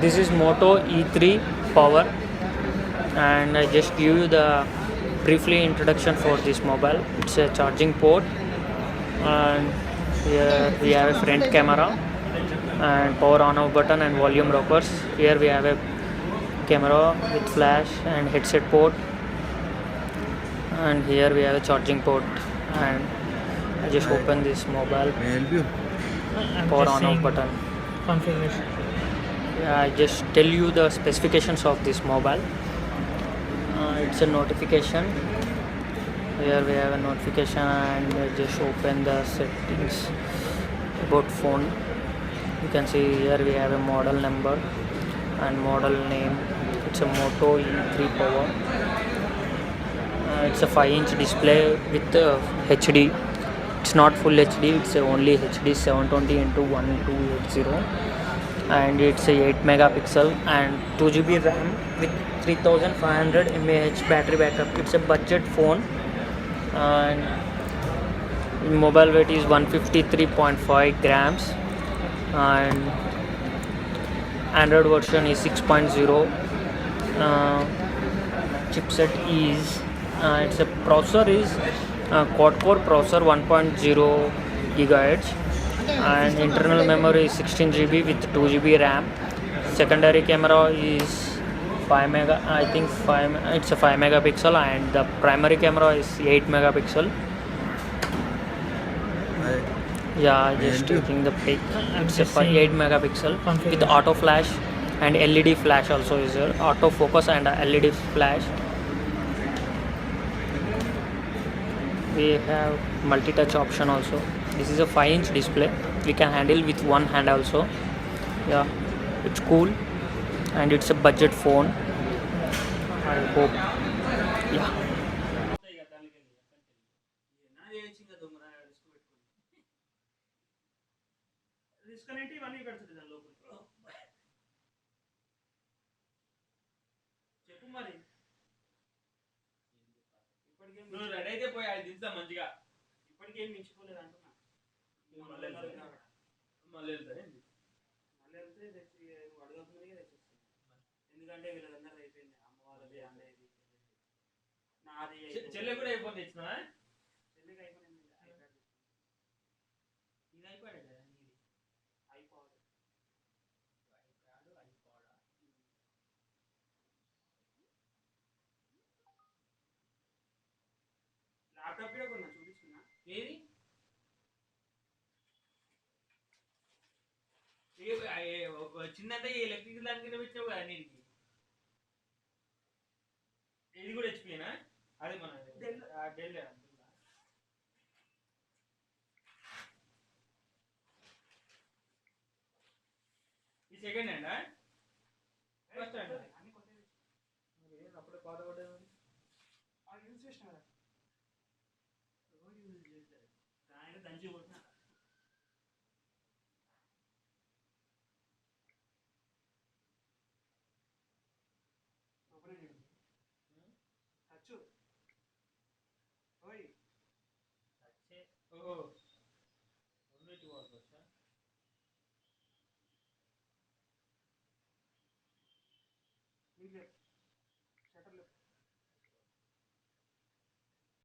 This is Moto E3 Power, and I just give you the briefly introduction for this mobile. It's a charging port, and here we have a front camera and power on off button and volume rockers. Here we have a camera with flash and headset port, and here we have a charging port. And I just open this mobile, May I help you? power on off button. Configuration. Yeah, I just tell you the specifications of this mobile. It's a notification. Here we have a notification, and I just open the settings about phone. You can see here we have a model number and model name. It's a Moto E3 Power. It's a 5-inch display with HD. It's not full HD, it's only HD 720 into 1280, and it's a 8 megapixel and 2 GB RAM with 3500 mAh battery backup. It's a budget phone, and mobile weight is 153.5 grams, and Android version is 6.0. Chipset is it's a processor is quad core processor 1.0 gigahertz, and internal memory is 16 GB with 2 GB RAM. Secondary camera is 5 mega, I think 5, it's a 5 megapixel, and the primary camera is 8 megapixel. Yeah, just taking the pic. It's a 8 megapixel with auto flash and LED flash also is there. Auto focus and LED flash. We have multi-touch option also. This is a 5-inch display. We can handle with one hand also. Yeah, it's cool, and it's a budget phone. I hope. Yeah. చెప్పు మరి నువ్వు ready అయితే పోయి అది దించుతా మంచిగా. ఇప్పటికేం మించిపోలేదు అంటున్నా. మళ్ళీ వెళ్తారేంటి? మళ్ళీ వెళ్తే తెచ్చి నువ్వు అడగకుండానే తెచ్చిస్తాను. ఎందుకంటే వీళ్ళందరూ అయిపోయింది. అమ్మ వాళ్ళది అన్నయ్యది నాది. చెల్లె కూడా అయిపోయింది. తెచ్చినా చెల్లికి అయిపోయింది. ఇది అయిపోయాడు కదా నీది. అయిపోవాలి ల్యాప్టాప్ కూడా కొన్నా చూపిస్తున్నా. ఏది చిన్నంటే ఎలక్ట్రిక్ దానికైనా పెట్టావు కదా నీకు. ఇది కూడా హెచ్పినా? అదే మన డెల్. ఈ సెకండ్ హ్యాండా ఫస్ట్ హ్యాండ్? అప్పుడే పాత పడ్డా యూజ్ చేసిన యూజ్ చేస్తారు. దాని దంచి కొట్టిన ఓహో రెండు వాడుకోవచ్చా?